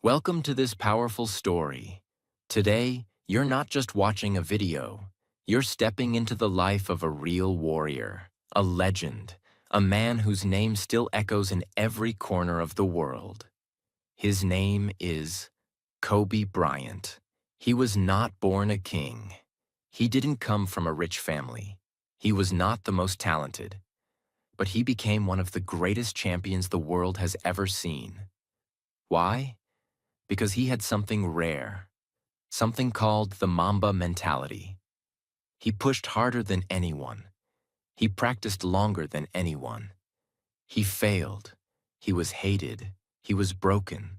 Welcome to this powerful story. Today, you're not just watching a video, you're stepping into the life of a real warrior, a legend, a man whose name still echoes in every corner of the world. His name is Kobe Bryant. He was not born a king. He didn't come from a rich family. He was not the most talented. But he became one of the greatest champions the world has ever seen. Why? Because he had something rare, something called the Mamba mentality. He pushed harder than anyone. He practiced longer than anyone. He failed. He was hated. He was broken.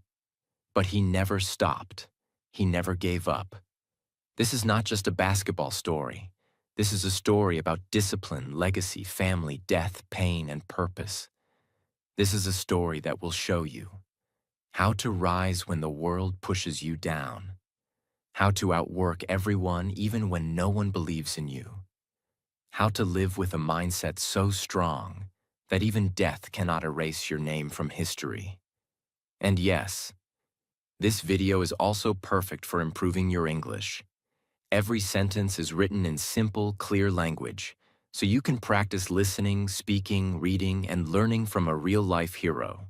But he never stopped. He never gave up. This is not just a basketball story. This is a story about discipline, legacy, family, death, pain, and purpose. This is a story that will show you how to rise when the world pushes you down, how to outwork everyone even when no one believes in you, how to live with a mindset so strong that even death cannot erase your name from history. And yes, this video is also perfect for improving your English. Every sentence is written in simple, clear language, so you can practice listening, speaking, reading, and learning from a real-life hero.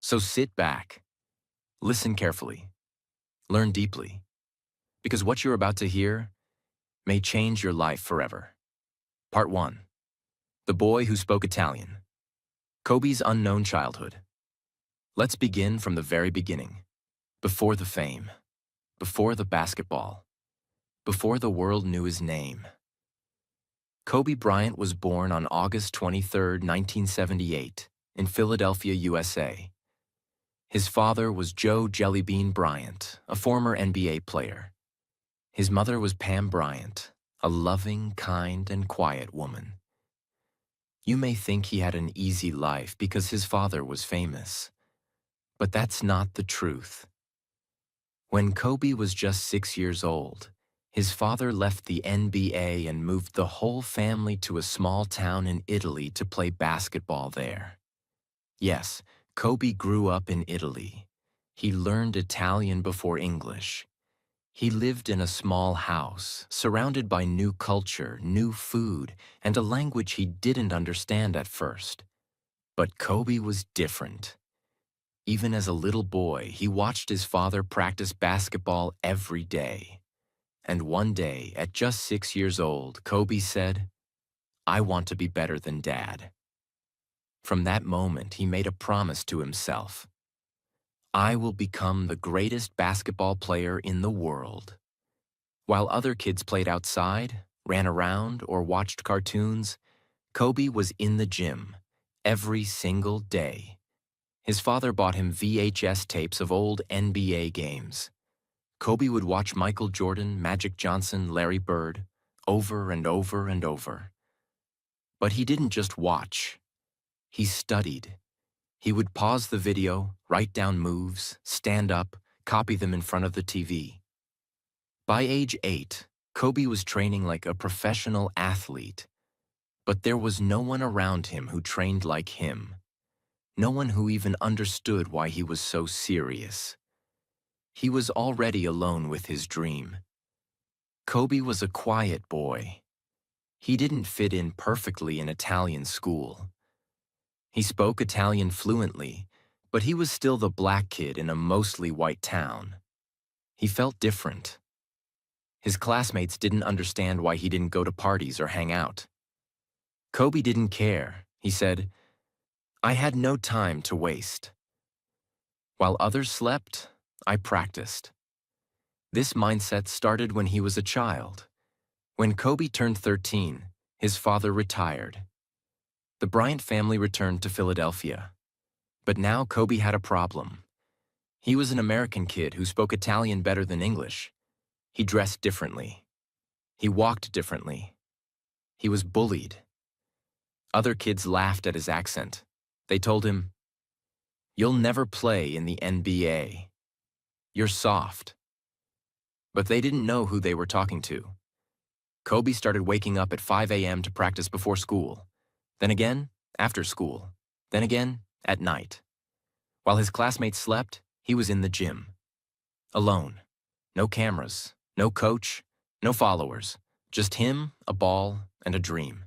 So sit back, listen carefully, learn deeply, because what you're about to hear may change your life forever. Part 1. The Boy Who Spoke Italian. Kobe's Unknown Childhood. Let's begin from the very beginning. Before the fame. Before the basketball. Before the world knew his name. Kobe Bryant was born on August 23, 1978, in Philadelphia, USA. His father was Joe Jellybean Bryant, a former NBA player. His mother was Pam Bryant, a loving, kind, and quiet woman. You may think he had an easy life because his father was famous. But that's not the truth. When Kobe was just 6 years old, his father left the NBA and moved the whole family to a small town in Italy to play basketball there. Yes, Kobe grew up in Italy. He learned Italian before English. He lived in a small house, surrounded by new culture, new food, and a language he didn't understand at first. But Kobe was different. Even as a little boy, he watched his father practice basketball every day. And one day, at just 6 years old, Kobe said, "I want to be better than Dad." From that moment, he made a promise to himself. "I will become the greatest basketball player in the world." While other kids played outside, ran around, or watched cartoons, Kobe was in the gym every single day. His father bought him VHS tapes of old NBA games. Kobe would watch Michael Jordan, Magic Johnson, Larry Bird, over and over and over. But he didn't just watch. He studied. He would pause the video, write down moves, stand up, copy them in front of the TV. By age 8, Kobe was training like a professional athlete. But there was no one around him who trained like him. No one who even understood why he was so serious. He was already alone with his dream. Kobe was a quiet boy. He didn't fit in perfectly in Italian school. He spoke Italian fluently, but he was still the black kid in a mostly white town. He felt different. His classmates didn't understand why he didn't go to parties or hang out. Kobe didn't care. He said, "I had no time to waste." While others slept, I practiced. This mindset started when he was a child. When Kobe turned 13, his father retired. The Bryant family returned to Philadelphia. But now Kobe had a problem. He was an American kid who spoke Italian better than English. He dressed differently. He walked differently. He was bullied. Other kids laughed at his accent. They told him, "You'll never play in the NBA. You're soft." But they didn't know who they were talking to. Kobe started waking up at 5 a.m. to practice before school, then again after school, then again at night. While his classmates slept, he was in the gym, Alone. No cameras, no coach, no followers. Just him, a ball, and a dream.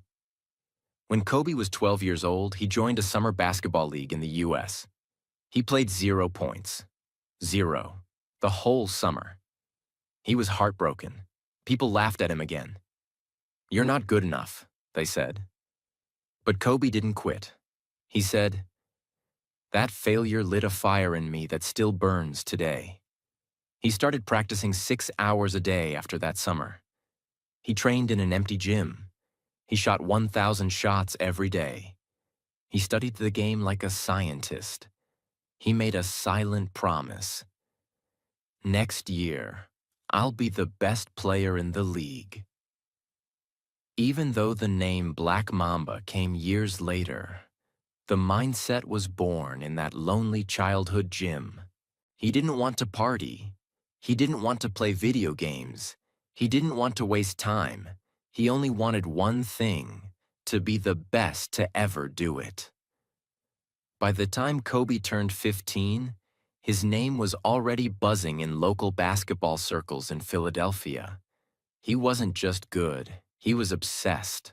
When Kobe was 12 years old, he joined a summer basketball league in the US. He played 0 points. 0. The whole summer. He was heartbroken. People laughed at him again. "You're not good enough," they said. But Kobe didn't quit. He said, "That failure lit a fire in me that still burns today." He started practicing 6 hours a day after that summer. He trained in an empty gym. He shot 1,000 shots every day. He studied the game like a scientist. He made a silent promise. "Next year, I'll be the best player in the league." Even though the name Black Mamba came years later, the mindset was born in that lonely childhood gym. He didn't want to party. He didn't want to play video games. He didn't want to waste time. He only wanted one thing: to be the best to ever do it. By the time Kobe turned 15, his name was already buzzing in local basketball circles in Philadelphia. He wasn't just good, he was obsessed.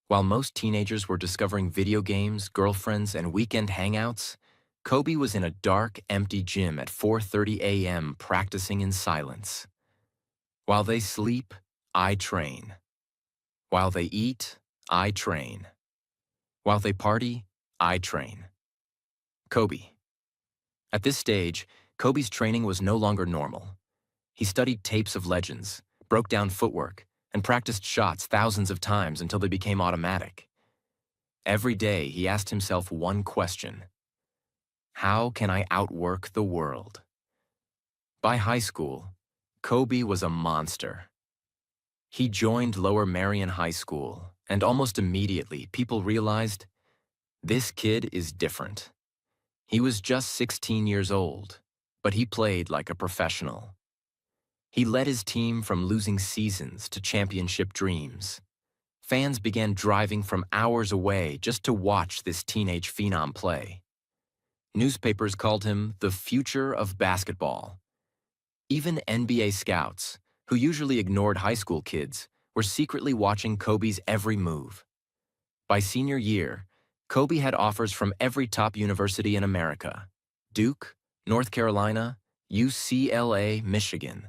While most teenagers were discovering video games, girlfriends, and weekend hangouts, Kobe was in a dark, empty gym at 4:30 a.m. practicing in silence. While they sleep, I train. While they eat, I train. While they party, I train. Kobe. At this stage, Kobe's training was no longer normal. He studied tapes of legends, broke down footwork, and practiced shots thousands of times until they became automatic. Every day, he asked himself one question: how can I outwork the world? By high school, Kobe was a monster. He joined Lower Merion High School, and almost immediately, people realized, this kid is different. He was just 16 years old, but he played like a professional. He led his team from losing seasons to championship dreams. Fans began driving from hours away just to watch this teenage phenom play. Newspapers called him the future of basketball. Even NBA scouts, who usually ignored high school kids, were secretly watching Kobe's every move. By senior year, Kobe had offers from every top university in America: Duke, North Carolina, UCLA, Michigan.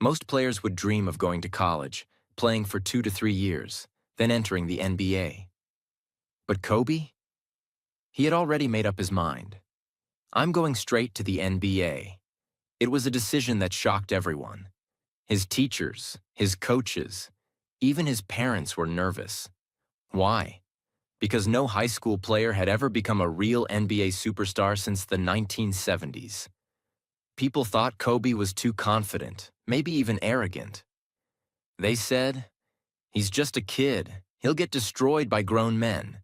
Most players would dream of going to college, playing for 2 to 3 years, then entering the NBA. But Kobe? He had already made up his mind. I'm going straight to the NBA. It was a decision that shocked everyone. His teachers, his coaches, even his parents were nervous. Why? Because no high school player had ever become a real NBA superstar since the 1970s. People thought Kobe was too confident, maybe even arrogant. They said, he's just a kid, he'll get destroyed by grown men.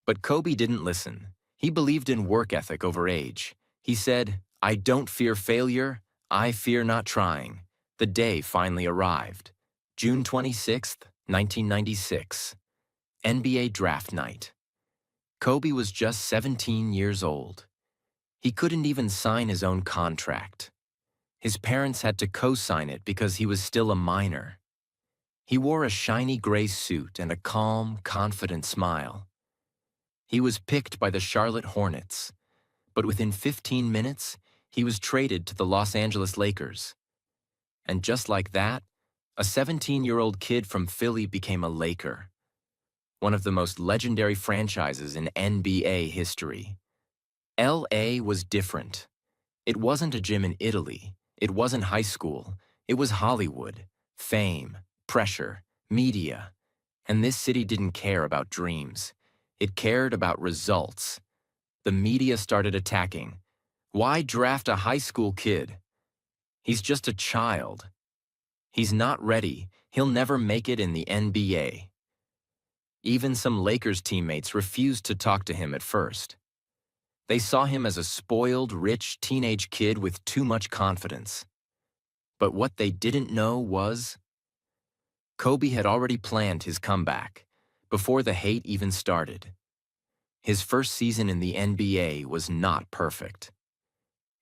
But Kobe didn't listen. He believed in work ethic over age. He said, I don't fear failure, I fear not trying. The day finally arrived. June 26, 1996. NBA draft night. Kobe was just 17 years old. He couldn't even sign his own contract. His parents had to co-sign it because he was still a minor. He wore a shiny gray suit and a calm, confident smile. He was picked by the Charlotte Hornets, but within 15 minutes, he was traded to the Los Angeles Lakers. And just like that, a 17-year-old kid from Philly became a Laker, one of the most legendary franchises in NBA history. LA was different. It wasn't a gym in Italy. It wasn't high school. It was Hollywood, fame, pressure, media. And this city didn't care about dreams. It cared about results. The media started attacking. Why draft a high school kid? He's just a child. He's not ready. He'll never make it in the NBA. Even some Lakers teammates refused to talk to him at first. They saw him as a spoiled, rich teenage kid with too much confidence. But what they didn't know was, Kobe had already planned his comeback before the hate even started. His first season in the NBA was not perfect.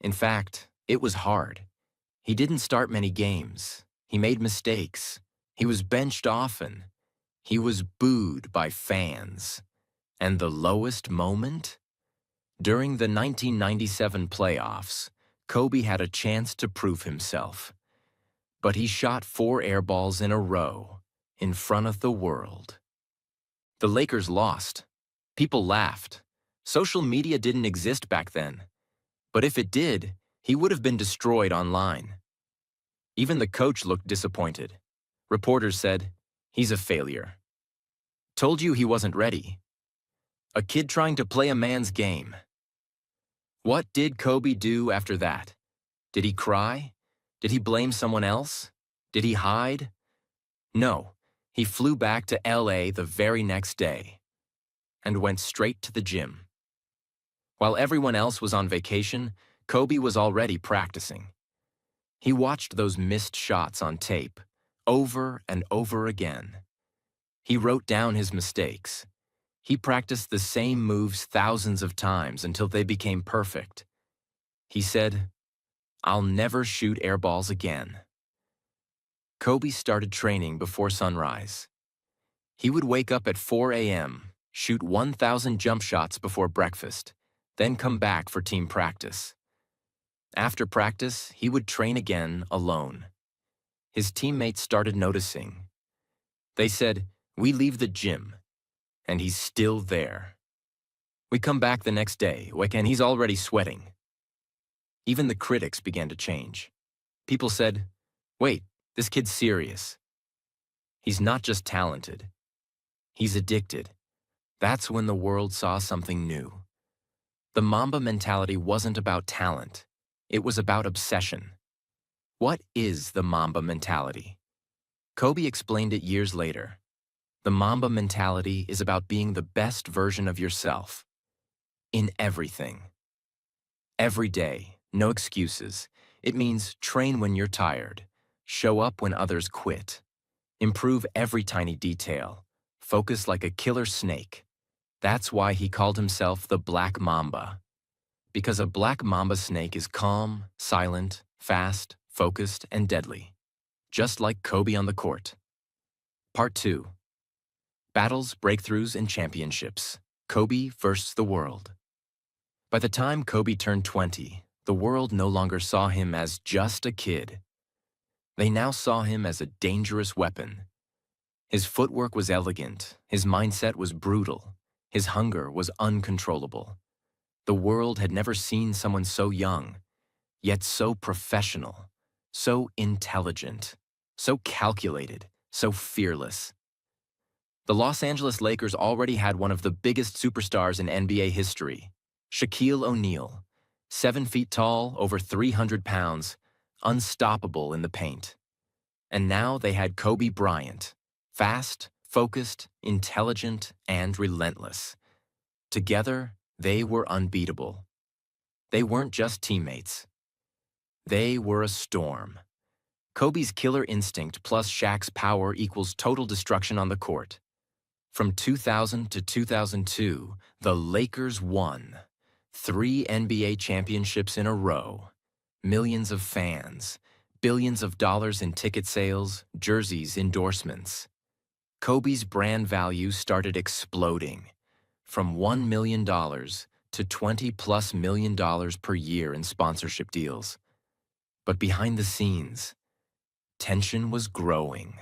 In fact, it was hard. He didn't start many games. He made mistakes. He was benched often. He was booed by fans. And the lowest moment? During the 1997 playoffs, Kobe had a chance to prove himself. But he shot 4 air balls in a row, in front of the world. The Lakers lost. People laughed. Social media didn't exist back then. But if it did, he would have been destroyed online. Even the coach looked disappointed. Reporters said, "He's a failure. Told you he wasn't ready. A kid trying to play a man's game." What did Kobe do after that? Did he cry? Did he blame someone else? Did he hide? No, he flew back to LA the very next day and went straight to the gym. While everyone else was on vacation, Kobe was already practicing. He watched those missed shots on tape, over and over again. He wrote down his mistakes. He practiced the same moves thousands of times until they became perfect. He said, "I'll never shoot air balls again." Kobe started training before sunrise. He would wake up at 4 a.m., shoot 1,000 jump shots before breakfast, then come back for team practice. After practice, he would train again alone. His teammates started noticing. They said, "We leave the gym, and he's still there. We come back the next day, and he's already sweating." Even the critics began to change. People said, "Wait, this kid's serious. He's not just talented. He's addicted." That's when the world saw something new. The Mamba mentality wasn't about talent. It was about obsession. What is the Mamba mentality? Kobe explained it years later. The Mamba mentality is about being the best version of yourself. In everything. Every day, no excuses. It means train when you're tired. Show up when others quit. Improve every tiny detail. Focus like a killer snake. That's why he called himself the Black Mamba. Because a black mamba snake is calm, silent, fast, focused, and deadly. Just like Kobe on the court. Part 2. Battles, Breakthroughs, and Championships. Kobe versus the world. By the time Kobe turned 20, the world no longer saw him as just a kid. They now saw him as a dangerous weapon. His footwork was elegant, his mindset was brutal, his hunger was uncontrollable. The world had never seen someone so young, yet so professional, so intelligent, so calculated, so fearless. The Los Angeles Lakers already had one of the biggest superstars in NBA history, Shaquille O'Neal, 7 feet tall, over 300 pounds, unstoppable in the paint. And now they had Kobe Bryant, fast, focused, intelligent, and relentless. Together, they were unbeatable. They weren't just teammates. They were a storm. Kobe's killer instinct plus Shaq's power equals total destruction on the court. From 2000 to 2002, the Lakers won 3 NBA championships in a row, millions of fans, billions of dollars in ticket sales, jerseys, endorsements. Kobe's brand value started exploding, from $1 million to $20+ million per year in sponsorship deals. But behind the scenes, tension was growing.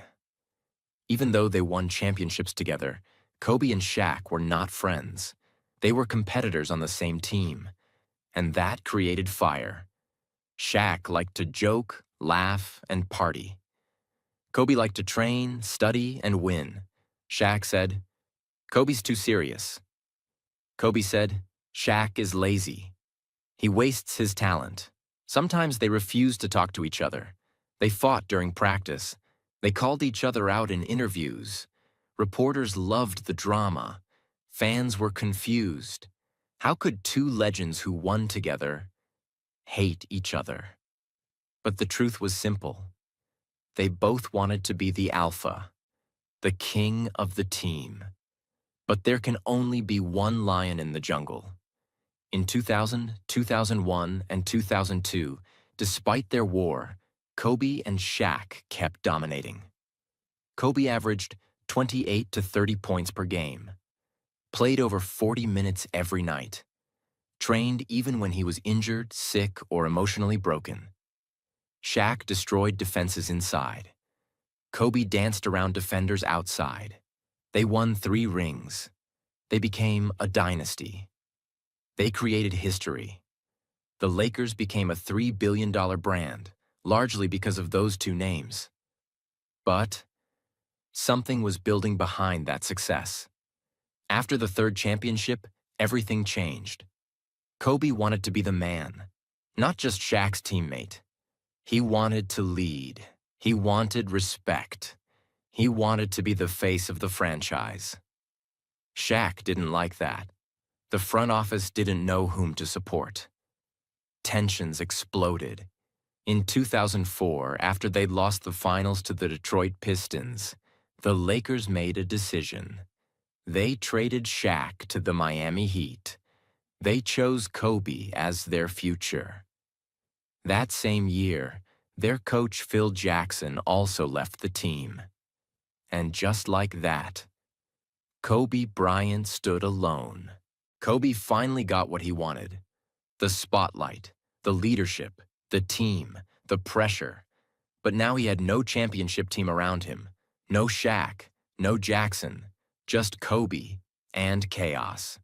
Even though they won championships together, Kobe and Shaq were not friends. They were competitors on the same team, and that created fire. Shaq liked to joke, laugh, and party. Kobe liked to train, study, and win. Shaq said, "Kobe's too serious." Kobe said, "Shaq is lazy. He wastes his talent." Sometimes they refused to talk to each other. They fought during practice. They called each other out in interviews. Reporters loved the drama. Fans were confused. How could 2 legends who won together hate each other? But the truth was simple. They both wanted to be the alpha, the king of the team. But there can only be one lion in the jungle. In 2000, 2001, and 2002, despite their war, Kobe and Shaq kept dominating. Kobe averaged 28 to 30 points per game, played over 40 minutes every night, trained even when he was injured, sick, or emotionally broken. Shaq destroyed defenses inside. Kobe danced around defenders outside. They won 3 rings. They became a dynasty. They created history. The Lakers became a $3 billion brand, largely because of those 2 names. But something was building behind that success. After the 3rd championship, everything changed. Kobe wanted to be the man, not just Shaq's teammate. He wanted to lead. He wanted respect. He wanted to be the face of the franchise. Shaq didn't like that. The front office didn't know whom to support. Tensions exploded. In 2004, after they'd lost the finals to the Detroit Pistons, the Lakers made a decision. They traded Shaq to the Miami Heat. They chose Kobe as their future. That same year, their coach Phil Jackson also left the team. And just like that, Kobe Bryant stood alone. Kobe finally got what he wanted. The spotlight, the leadership, the team, the pressure. But now he had no championship team around him. No Shaq, no Jackson, just Kobe and chaos.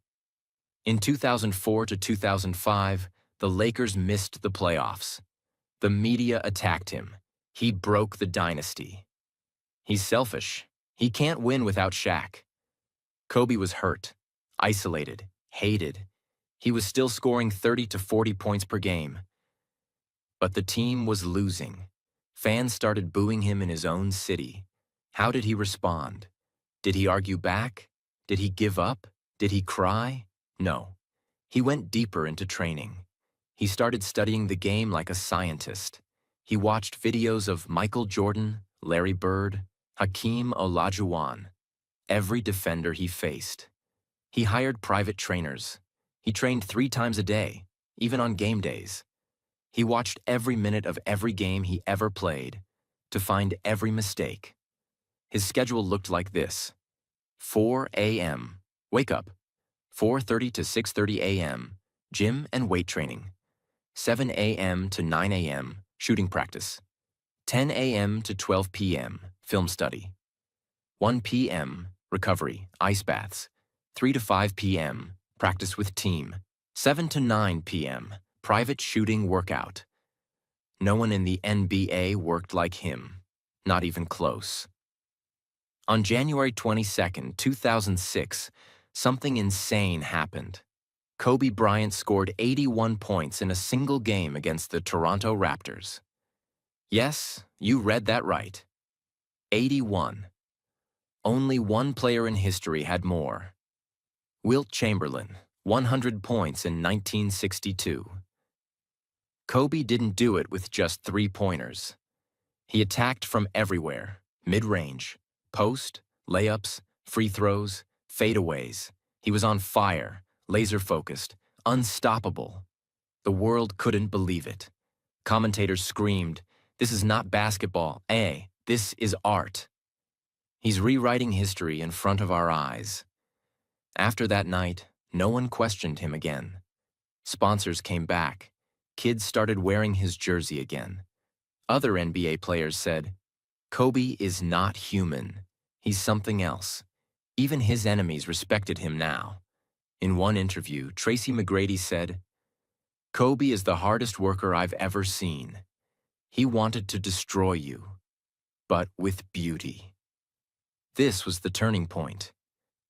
In 2004 to 2005, the Lakers missed the playoffs. The media attacked him. He broke the dynasty. He's selfish. He can't win without Shaq. Kobe was hurt, isolated, hated. He was still scoring 30 to 40 points per game. But the team was losing. Fans started booing him in his own city. How did he respond? Did he argue back? Did he give up? Did he cry? No. He went deeper into training. He started studying the game like a scientist. He watched videos of Michael Jordan, Larry Bird, Hakeem Olajuwon, every defender he faced. He hired private trainers. He trained 3 times a day, even on game days. He watched every minute of every game he ever played to find every mistake. His schedule looked like this: 4 a.m., wake up. 4:30 to 6:30 a.m., gym and weight training. 7 a.m. to 9 a.m., shooting practice. 10 a.m. to 12 p.m., film study. 1 p.m., recovery, ice baths. 3 to 5 p.m., practice with team. 7 to 9 p.m., private shooting workout. No one in the NBA worked like him, not even close. On January 22, 2006, something insane happened. Kobe Bryant scored 81 points in a single game against the Toronto Raptors. Yes, you read that right. 81. Only one player in history had more. Wilt Chamberlain, 100 points in 1962. Kobe didn't do it with just 3-pointers. He attacked from everywhere: mid-range, post, layups, free throws, fadeaways. He was on fire, laser-focused, unstoppable. The world couldn't believe it. Commentators screamed, "This is not basketball, this is art." He's rewriting history in front of our eyes. After that night, no one questioned him again. Sponsors came back. Kids started wearing his jersey again. Other NBA players said, "Kobe is not human. He's something else." Even his enemies respected him now. In one interview, Tracy McGrady said, "Kobe is the hardest worker I've ever seen. He wanted to destroy you, but with beauty." This was the turning point.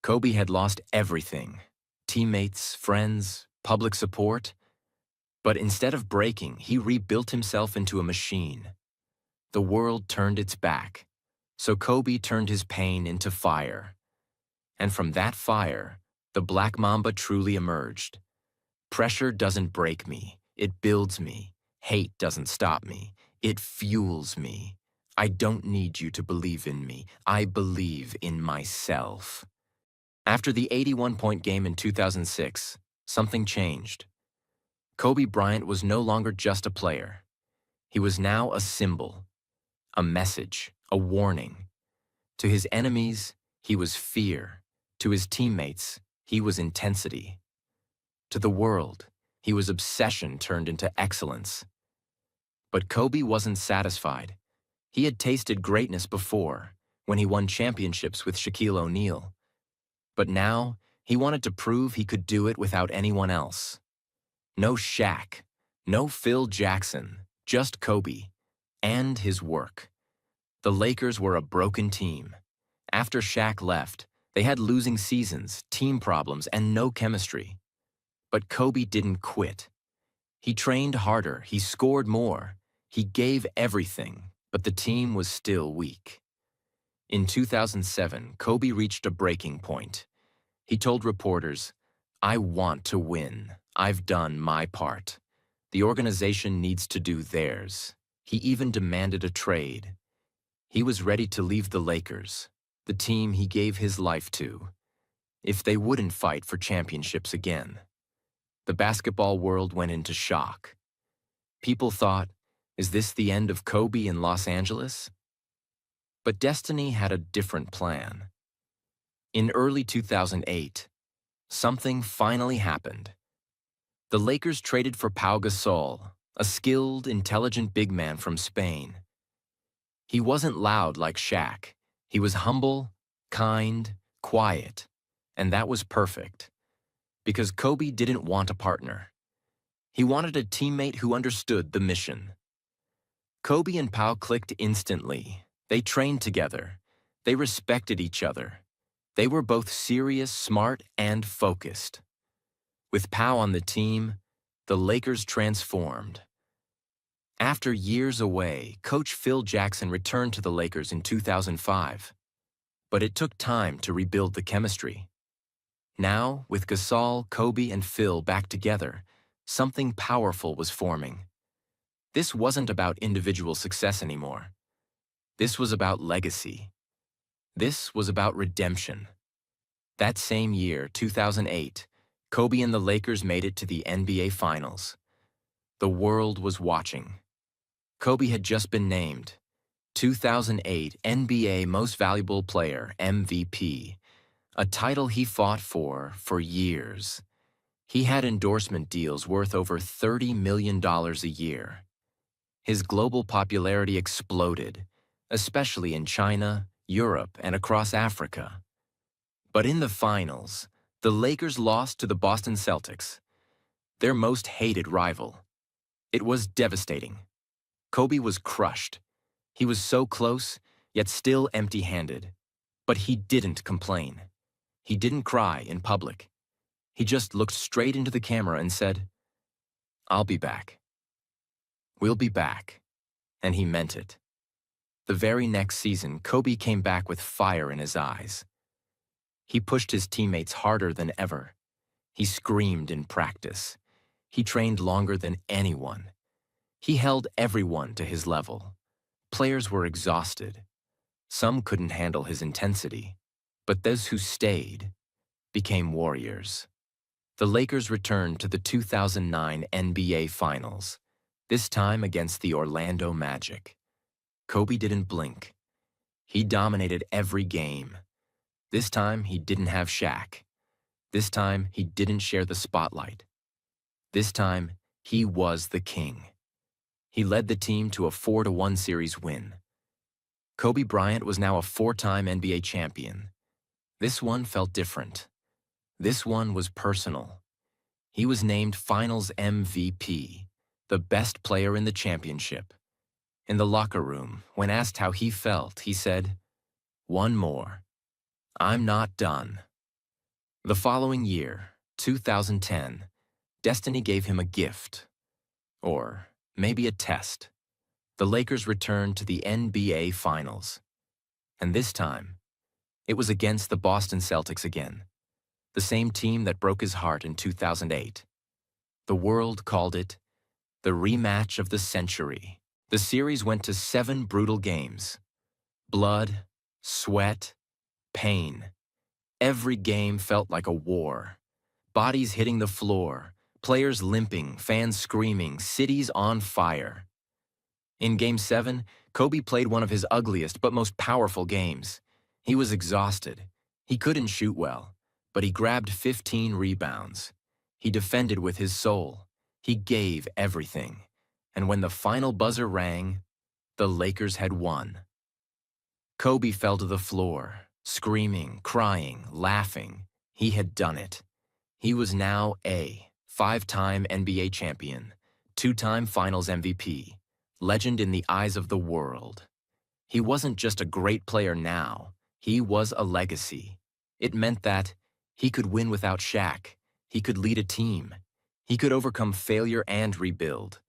Kobe had lost everything: teammates, friends, public support. But instead of breaking, he rebuilt himself into a machine. The world turned its back, so Kobe turned his pain into fire. And from that fire, the Black Mamba truly emerged. Pressure doesn't break me, it builds me. Hate doesn't stop me, it fuels me. I don't need you to believe in me, I believe in myself. After the 81-point game in 2006, something changed. Kobe Bryant was no longer just a player. He was now a symbol, a message, a warning. To his enemies, he was fear. To his teammates, he was intensity. To the world, he was obsession turned into excellence. But Kobe wasn't satisfied. He had tasted greatness before, when he won championships with Shaquille O'Neal. But now, he wanted to prove he could do it without anyone else. No Shaq, no Phil Jackson, just Kobe, and his work. The Lakers were a broken team. After Shaq left, they had losing seasons, team problems, and no chemistry. But Kobe didn't quit. He trained harder, he scored more, he gave everything, but the team was still weak. In 2007, Kobe reached a breaking point. He told reporters, "I want to win. I've done my part. The organization needs to do theirs." He even demanded a trade. He was ready to leave the Lakers, the team he gave his life to, if they wouldn't fight for championships again. The basketball world went into shock. People thought, is this the end of Kobe in Los Angeles? But destiny had a different plan. In early 2008, something finally happened. The Lakers traded for Pau Gasol, a skilled, intelligent big man from Spain. He wasn't loud like Shaq. He was humble, kind, quiet, and that was perfect. Because Kobe didn't want a partner. He wanted a teammate who understood the mission. Kobe and Pau clicked instantly. They trained together. They respected each other. They were both serious, smart, and focused. With Pau on the team, the Lakers transformed. After years away, coach Phil Jackson returned to the Lakers in 2005. But it took time to rebuild the chemistry. Now, with Gasol, Kobe, and Phil back together, something powerful was forming. This wasn't about individual success anymore. This was about legacy. This was about redemption. That same year, 2008, Kobe and the Lakers made it to the NBA Finals. The world was watching. Kobe had just been named 2008 NBA Most Valuable Player, MVP, a title he fought for years. He had endorsement deals worth over $30 million a year. His global popularity exploded, especially in China, Europe, and across Africa. But in the finals, the Lakers lost to the Boston Celtics, their most hated rival. It was devastating. Kobe was crushed. He was so close, yet still empty-handed. But he didn't complain. He didn't cry in public. He just looked straight into the camera and said, "I'll be back. We'll be back." And he meant it. The very next season, Kobe came back with fire in his eyes. He pushed his teammates harder than ever. He screamed in practice. He trained longer than anyone. He held everyone to his level. Players were exhausted. Some couldn't handle his intensity. But those who stayed became warriors. The Lakers returned to the 2009 NBA Finals, this time against the Orlando Magic. Kobe didn't blink. He dominated every game. This time, he didn't have Shaq. This time, he didn't share the spotlight. This time, he was the king. He led the team to a 4-1 series win. Kobe Bryant was now a 4-time NBA champion. This one felt different. This one was personal. He was named Finals MVP, the best player in the championship. In the locker room, when asked how he felt, he said, "One more. I'm not done." The following year, 2010, destiny gave him a gift. Or maybe a test. The Lakers returned to the NBA Finals. And this time, it was against the Boston Celtics again, the same team that broke his heart in 2008. The world called it the rematch of the century. The series went to 7 brutal games. Blood, sweat, pain. Every game felt like a war. Bodies hitting the floor, players limping, fans screaming, cities on fire. In Game 7, Kobe played one of his ugliest but most powerful games. He was exhausted. He couldn't shoot well, but he grabbed 15 rebounds. He defended with his soul. He gave everything. And when the final buzzer rang, the Lakers had won. Kobe fell to the floor, screaming, crying, laughing. He had done it. He was now a five-time NBA champion, two-time Finals MVP, legend in the eyes of the world. He wasn't just a great player now, he was a legacy. It meant that he could win without Shaq, he could lead a team, he could overcome failure and rebuild,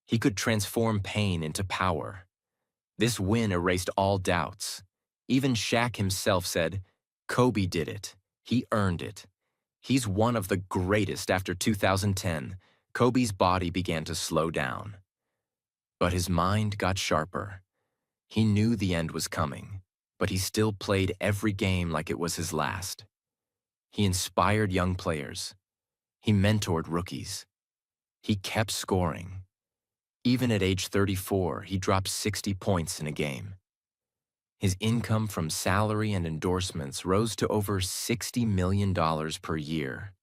he could transform pain into power. This win erased all doubts. Even Shaq himself said, "Kobe did it. He earned it." He's one of the greatest. After 2010, Kobe's body began to slow down. But his mind got sharper. He knew the end was coming, but he still played every game like it was his last. He inspired young players. He mentored rookies. He kept scoring. Even at age 34, he dropped 60 points in a game. His income from salary and endorsements rose to over $60 million per year.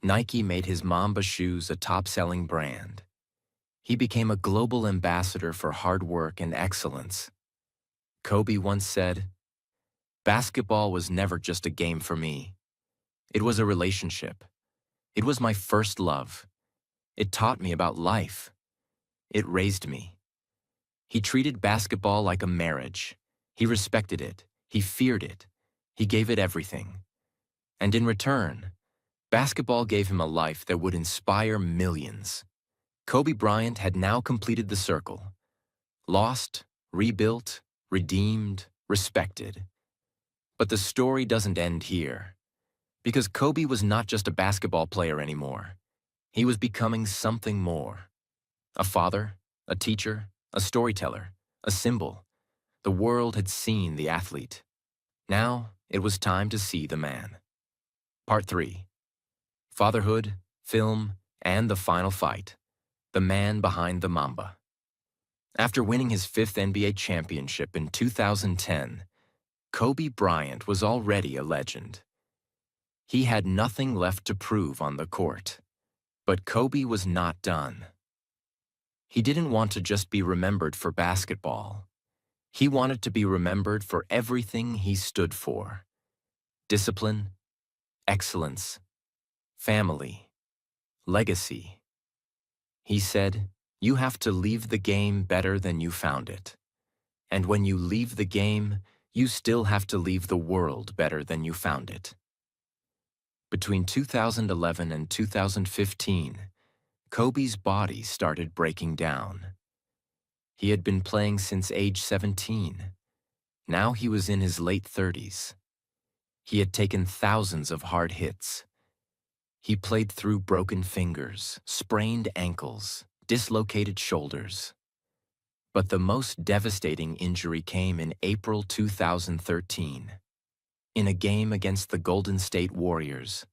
Nike made his Mamba shoes a top-selling brand. He became a global ambassador for hard work and excellence. Kobe once said, "Basketball was never just a game for me. It was a relationship. It was my first love. It taught me about life. It raised me." He treated basketball like a marriage. He respected it. He feared it. He gave it everything. And in return, basketball gave him a life that would inspire millions. Kobe Bryant had now completed the circle. Lost, rebuilt, redeemed, respected. But the story doesn't end here. Because Kobe was not just a basketball player anymore. He was becoming something more. A father, a teacher, a storyteller, a symbol. The world had seen the athlete. Now it was time to see the man. Part 3. Fatherhood, film, and the final fight. The man behind the Mamba. After winning his 5th NBA championship in 2010, Kobe Bryant was already a legend. He had nothing left to prove on the court. But Kobe was not done. He didn't want to just be remembered for basketball. He wanted to be remembered for everything he stood for. Discipline, excellence, family, legacy. He said, "You have to leave the game better than you found it. And when you leave the game, you still have to leave the world better than you found it." Between 2011 and 2015, Kobe's body started breaking down. He had been playing since age 17. Now he was in his late 30s. He had taken thousands of hard hits. He played through broken fingers, sprained ankles, dislocated shoulders. But the most devastating injury came in April 2013. In a game against the Golden State Warriors,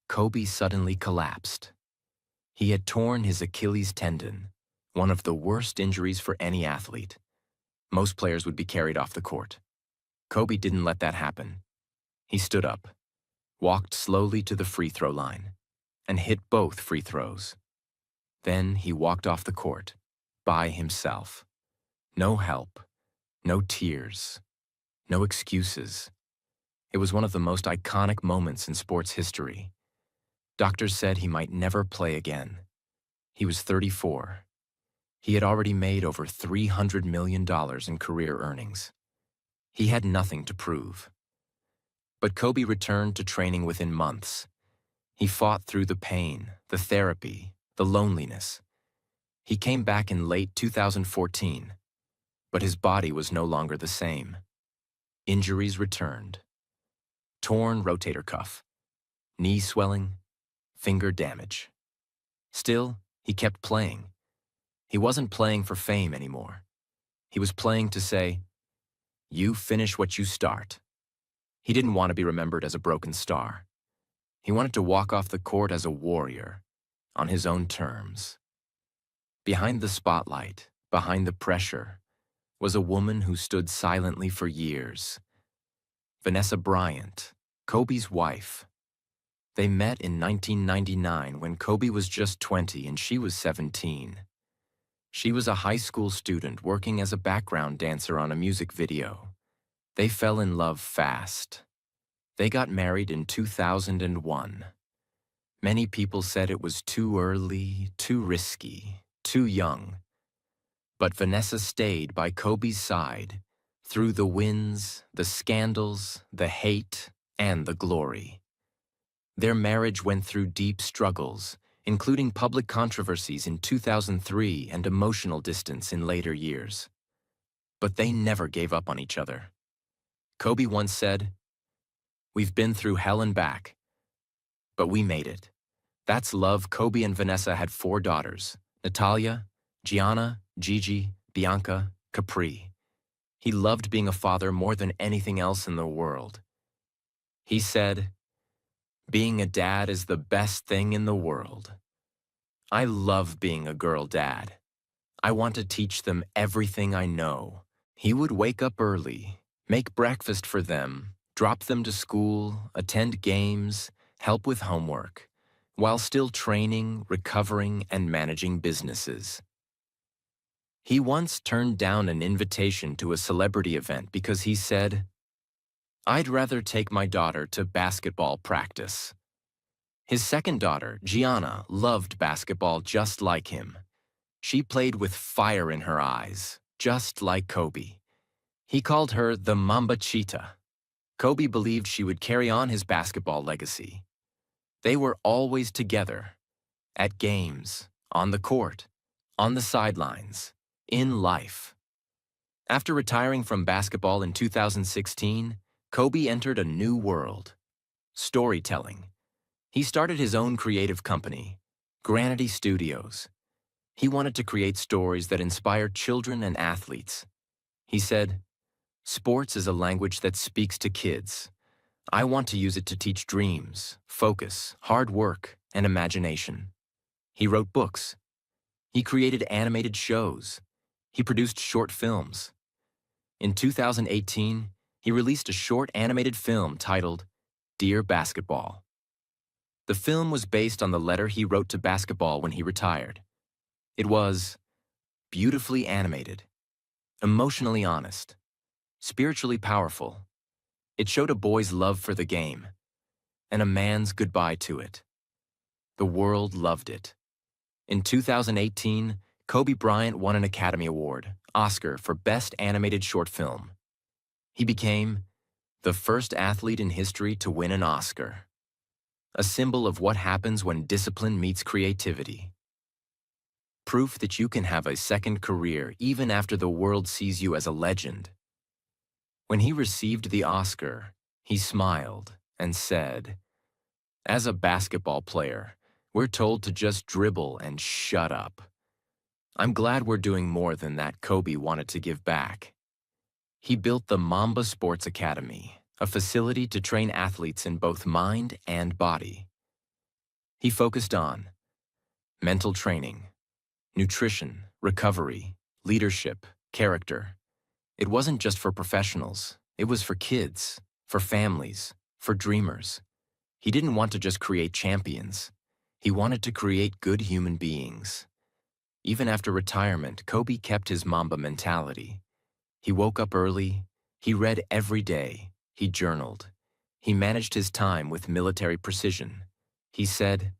Kobe suddenly collapsed. He had torn his Achilles tendon, one of the worst injuries for any athlete. Most players would be carried off the court. Kobe didn't let that happen. He stood up, walked slowly to the free throw line, and hit both free throws. Then he walked off the court, by himself. No help, no tears, no excuses. It was one of the most iconic moments in sports history. Doctors said he might never play again. He was 34. He had already made over $300 million in career earnings. He had nothing to prove. But Kobe returned to training within months. He fought through the pain, the therapy, the loneliness. He came back in late 2014, but his body was no longer the same. Injuries returned. Torn rotator cuff, knee swelling, finger damage. Still, he kept playing. He wasn't playing for fame anymore. He was playing to say, "You finish what you start." He didn't want to be remembered as a broken star. He wanted to walk off the court as a warrior, on his own terms. Behind the spotlight, behind the pressure, was a woman who stood silently for years. Vanessa Bryant, Kobe's wife. They met in 1999 when Kobe was just 20 and she was 17. She was a high school student working as a background dancer on a music video. They fell in love fast. They got married in 2001. Many people said it was too early, too risky, too young. But Vanessa stayed by Kobe's side through the wins, the scandals, the hate, and the glory. Their marriage went through deep struggles, including public controversies in 2003 and emotional distance in later years. But they never gave up on each other. Kobe once said, "We've been through hell and back, but we made it." That's love. Kobe and Vanessa had 4 daughters: Natalia, Gianna, Gigi, Bianca, Capri. He loved being a father more than anything else in the world. He said, "Being a dad is the best thing in the world. I love being a girl dad. I want to teach them everything I know." He would wake up early, make breakfast for them, drop them to school, attend games, help with homework, while still training, recovering, and managing businesses. He once turned down an invitation to a celebrity event because he said, "I'd rather take my daughter to basketball practice." His second daughter, Gianna, loved basketball just like him. She played with fire in her eyes, just like Kobe. He called her the Mamba Cheetah. Kobe believed she would carry on his basketball legacy. They were always together, at games, on the court, on the sidelines, in life. After retiring from basketball in 2016, Kobe entered a new world: storytelling. He started his own creative company, Granity Studios. He wanted to create stories that inspire children and athletes. He said, "Sports is a language that speaks to kids. I want to use it to teach dreams, focus, hard work, and imagination." He wrote books. He created animated shows. He produced short films. In 2018, he released a short animated film titled Dear Basketball. The film was based on the letter he wrote to basketball when he retired. It was beautifully animated, emotionally honest, spiritually powerful. It showed a boy's love for the game and a man's goodbye to it. The world loved it. In 2018, Kobe Bryant won an Academy Award, Oscar, for Best Animated Short Film. He became the first athlete in history to win an Oscar, a symbol of what happens when discipline meets creativity. Proof that you can have a second career even after the world sees you as a legend. When he received the Oscar, he smiled and said, "As a basketball player, we're told to just dribble and shut up. I'm glad we're doing more than that." Kobe wanted to give back. He built the Mamba Sports Academy, a facility to train athletes in both mind and body. He focused on mental training, nutrition, recovery, leadership, character. It wasn't just for professionals. It was for kids, for families, for dreamers. He didn't want to just create champions. He wanted to create good human beings. Even after retirement, Kobe kept his Mamba mentality. He woke up early. He read every day. He journaled. He managed his time with military precision. He said,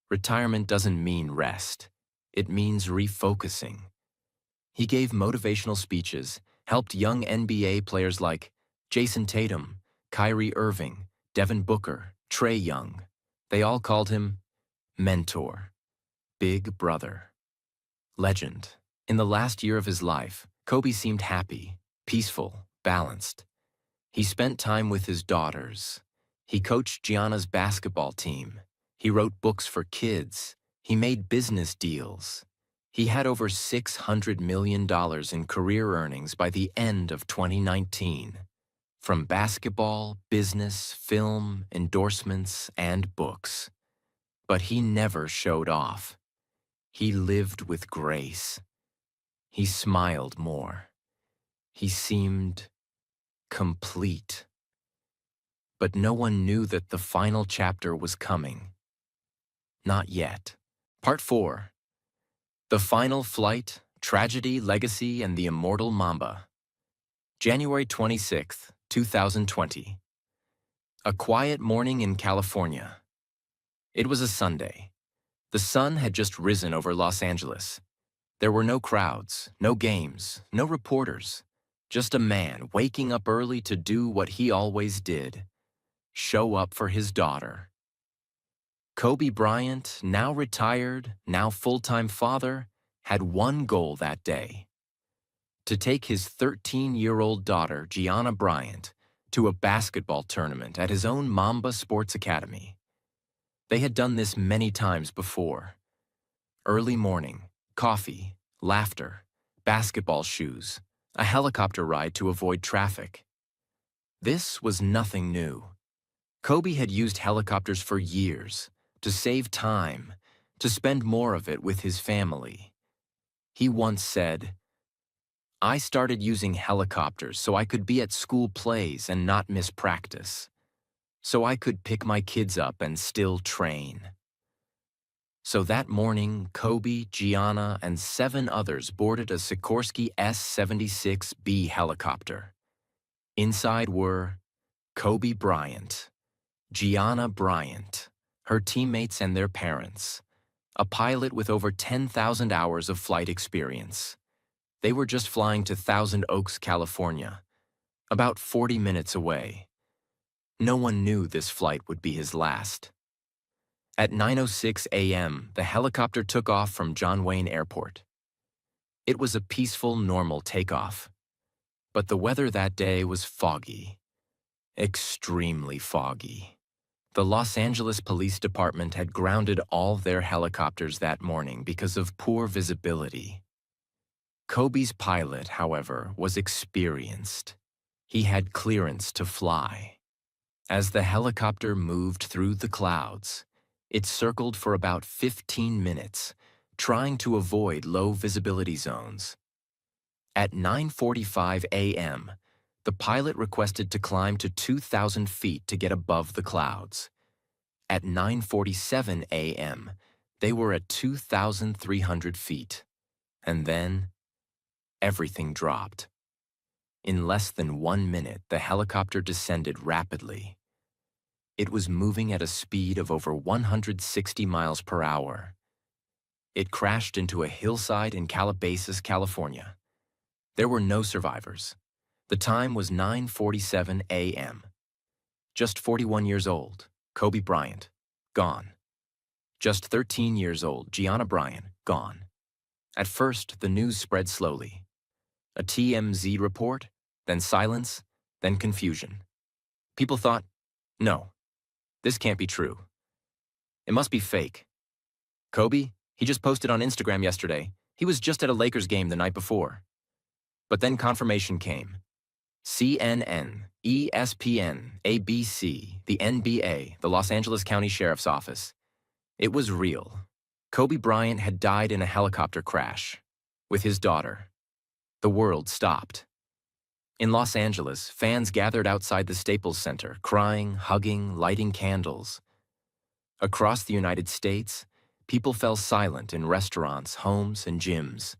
"Retirement doesn't mean rest. It means refocusing." He gave motivational speeches, helped young NBA players like Jason Tatum, Kyrie Irving, Devin Booker, Trae Young. They all called him mentor, big brother, legend. In the last year of his life, Kobe seemed happy, peaceful, balanced. He spent time with his daughters. He coached Gianna's basketball team. He wrote books for kids. He made business deals. He had over $600 million in career earnings by the end of 2019, from basketball, business, film, endorsements, and books. But he never showed off. He lived with grace. He smiled more. He seemed complete. But no one knew that the final chapter was coming. Not yet. Part 4. The Final Flight, Tragedy, Legacy, and the Immortal Mamba. January 26, 2020. A quiet morning in California. It was a Sunday. The sun had just risen over Los Angeles. There were no crowds, no games, no reporters. Just a man waking up early to do what he always did: show up for his daughter. Kobe Bryant, now retired, now full-time father, had one goal that day: to take his 13-year-old daughter, Gianna Bryant, to a basketball tournament at his own Mamba Sports Academy. They had done this many times before. Early morning, coffee, laughter, basketball shoes, a helicopter ride to avoid traffic. This was nothing new. Kobe had used helicopters for years, to save time, to spend more of it with his family. He once said, "I started using helicopters so I could be at school plays and not miss practice, so I could pick my kids up and still train." So that morning, Kobe, Gianna, and 7 others boarded a Sikorsky S-76B helicopter. Inside were Kobe Bryant, Gianna Bryant, her teammates and their parents, a pilot with over 10,000 hours of flight experience. They were just flying to Thousand Oaks, California, about 40 minutes away. No one knew this flight would be his last. At 9:06 a.m., the helicopter took off from John Wayne Airport. It was a peaceful, normal takeoff. But the weather that day was foggy. Extremely foggy. The Los Angeles Police Department had grounded all their helicopters that morning because of poor visibility. Kobe's pilot, however, was experienced. He had clearance to fly. As the helicopter moved through the clouds, it circled for about 15 minutes, trying to avoid low visibility zones. At 9:45 a.m., the pilot requested to climb to 2,000 feet to get above the clouds. At 9:47 a.m., they were at 2,300 feet. And then, everything dropped. In less than 1 minute, the helicopter descended rapidly. It was moving at a speed of over 160 miles per hour. It crashed into a hillside in Calabasas, California. There were no survivors. The time was 9:47 a.m. Just 41 years old, Kobe Bryant, gone. Just 13 years old, Gianna Bryant, gone. At first, the news spread slowly. A TMZ report, then silence, then confusion. People thought, no, this can't be true. It must be fake. Kobe, he just posted on Instagram yesterday. He was just at a Lakers game the night before. But then confirmation came. CNN, ESPN, ABC, the NBA, the Los Angeles County Sheriff's Office. It was real. Kobe Bryant had died in a helicopter crash with his daughter. The world stopped. In Los Angeles, fans gathered outside the Staples Center, crying, hugging, lighting candles. Across the United States, people fell silent in restaurants, homes, and gyms.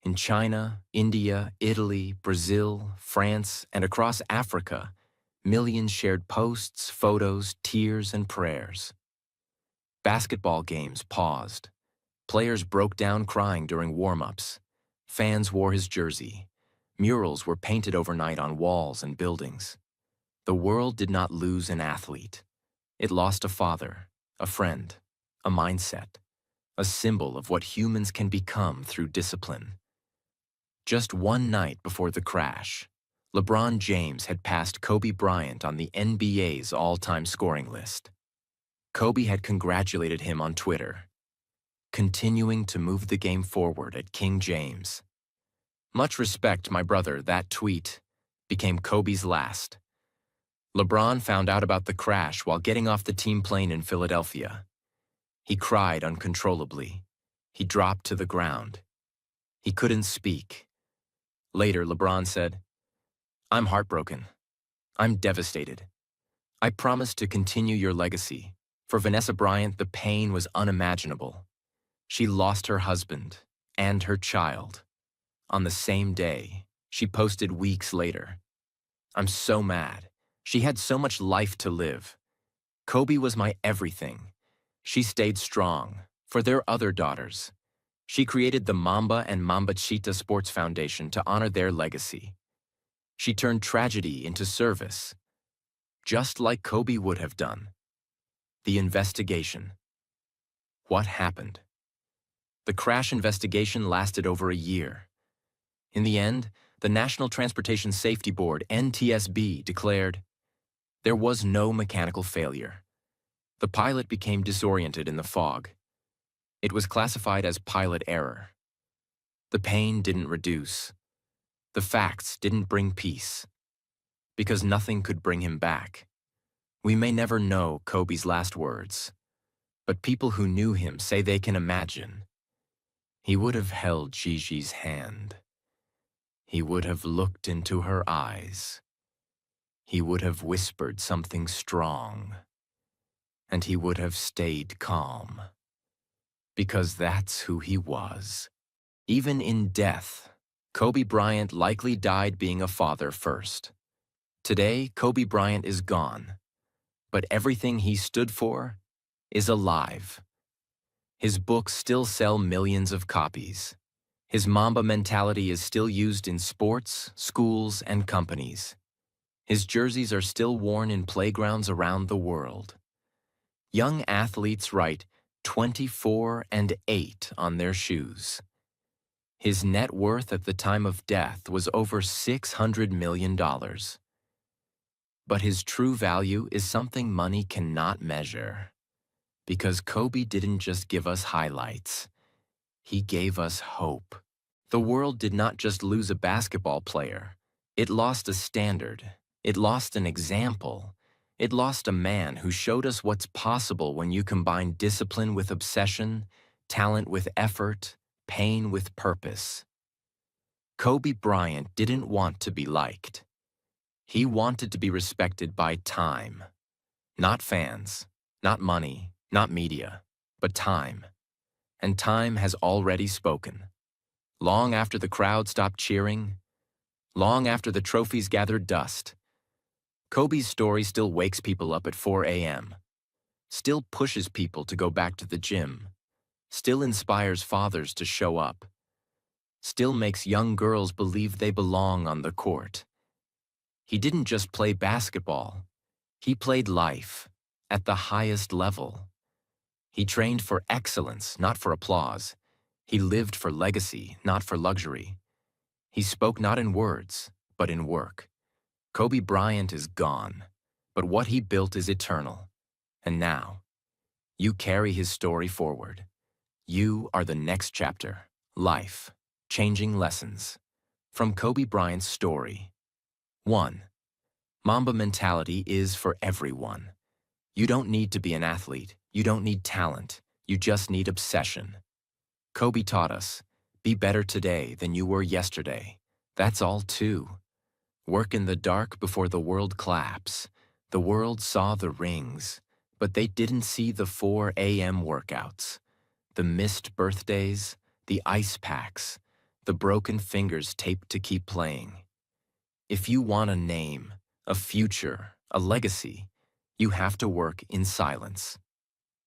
In China, India, Italy, Brazil, France, and across Africa, millions shared posts, photos, tears, and prayers. Basketball games paused. Players broke down crying during warm-ups. Fans wore his jersey. Murals were painted overnight on walls and buildings. The world did not lose an athlete. It lost a father, a friend, a mindset, a symbol of what humans can become through discipline. Just one night before the crash, LeBron James had passed Kobe Bryant on the NBA's all-time scoring list. Kobe had congratulated him on Twitter, continuing to move the game forward at King James. Much respect, my brother, that tweet became Kobe's last. LeBron found out about the crash while getting off the team plane in Philadelphia. He cried uncontrollably. He dropped to the ground. He couldn't speak. Later, LeBron said, "I'm heartbroken. I'm devastated. I promise to continue your legacy." For Vanessa Bryant, the pain was unimaginable. She lost her husband and her child on the same day. She posted weeks later, "I'm so mad. She had so much life to live. Kobe was my everything." She stayed strong for their other daughters. She created the Mamba and Mambachita Sports Foundation to honor their legacy. She turned tragedy into service, just like Kobe would have done. The investigation. What happened? The crash investigation lasted over a year. In the end, the National Transportation Safety Board, NTSB, declared there was no mechanical failure. The pilot became disoriented in the fog. It was classified as pilot error. The pain didn't reduce. The facts didn't bring peace. Because nothing could bring him back. We may never know Kobe's last words, but people who knew him say they can imagine. He would have held Gigi's hand. He would have looked into her eyes. He would have whispered something strong. And he would have stayed calm. Because that's who he was. Even in death, Kobe Bryant likely died being a father first. Today, Kobe Bryant is gone, but everything he stood for is alive. His books still sell millions of copies. His Mamba mentality is still used in sports, schools, and companies. His jerseys are still worn in playgrounds around the world. Young athletes write 24 and 8 on their shoes. His net worth at the time of death was over $600 million. But his true value is something money cannot measure. Because Kobe didn't just give us highlights. He gave us hope. The world did not just lose a basketball player. It lost a standard. It lost an example. It lost a man who showed us what's possible when you combine discipline with obsession, talent with effort, pain with purpose. Kobe Bryant didn't want to be liked. He wanted to be respected by time. Not fans, not money, not media, but time. And time has already spoken. Long after the crowd stopped cheering, long after the trophies gathered dust, Kobe's story still wakes people up at 4 a.m., still pushes people to go back to the gym, still inspires fathers to show up, still makes young girls believe they belong on the court. He didn't just play basketball. He played life at the highest level. He trained for excellence, not for applause. He lived for legacy, not for luxury. He spoke not in words, but in work. Kobe Bryant is gone, but what he built is eternal. And now, you carry his story forward. You are the next chapter. Life, changing lessons. From Kobe Bryant's story. 1. Mamba mentality is for everyone. You don't need to be an athlete. You don't need talent. You just need obsession. Kobe taught us, be better today than you were yesterday. That's all too. Work in the dark before the world claps. The world saw the rings, but they didn't see the 4 a.m. workouts, the missed birthdays, the ice packs, the broken fingers taped to keep playing. If you want a name, a future, a legacy, you have to work in silence.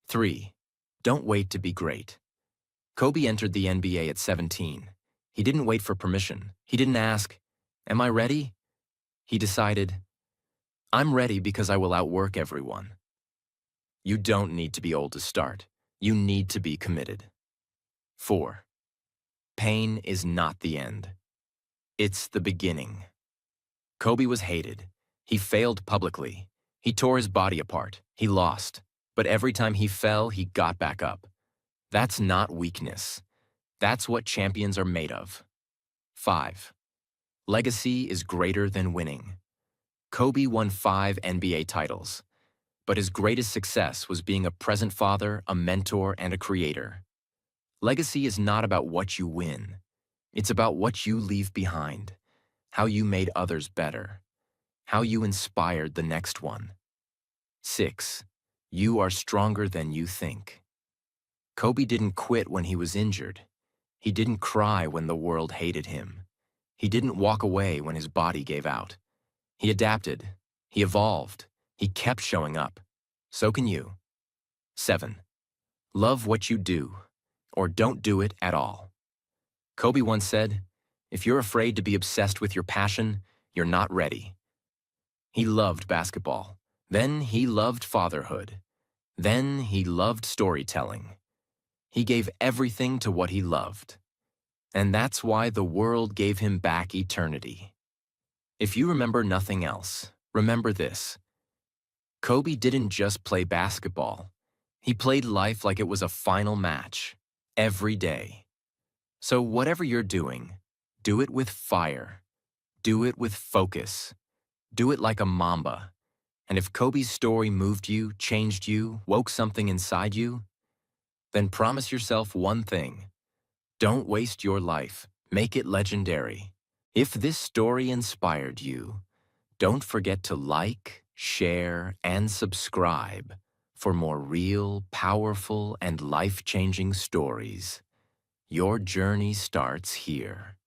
3. Don't wait to be great. Kobe entered the NBA at 17. He didn't wait for permission. He didn't ask, "Am I ready?" He decided, "I'm ready because I will outwork everyone." You don't need to be old to start. You need to be committed. 4. Pain is not the end. It's the beginning. Kobe was hated. He failed publicly. He tore his body apart. He lost. But every time he fell, he got back up. That's not weakness. That's what champions are made of. 5. Legacy is greater than winning. Kobe won 5 NBA titles, but his greatest success was being a present father, a mentor, and a creator. Legacy is not about what you win. It's about what you leave behind, how you made others better, how you inspired the next one. 6. You are stronger than you think. Kobe didn't quit when he was injured. He didn't cry when the world hated him. He didn't walk away when his body gave out. He adapted. He evolved. He kept showing up. So can you. 7. Love what you do, or don't do it at all. Kobe once said, "If you're afraid to be obsessed with your passion, you're not ready." He loved basketball. Then he loved fatherhood. Then he loved storytelling. He gave everything to what he loved. And that's why the world gave him back eternity. If you remember nothing else, remember this. Kobe didn't just play basketball. He played life like it was a final match, every day. So whatever you're doing, do it with fire. Do it with focus. Do it like a Mamba. And if Kobe's story moved you, changed you, woke something inside you, then promise yourself one thing. Don't waste your life. Make it legendary. If this story inspired you, don't forget to like, share, and subscribe for more real, powerful, and life-changing stories. Your journey starts here.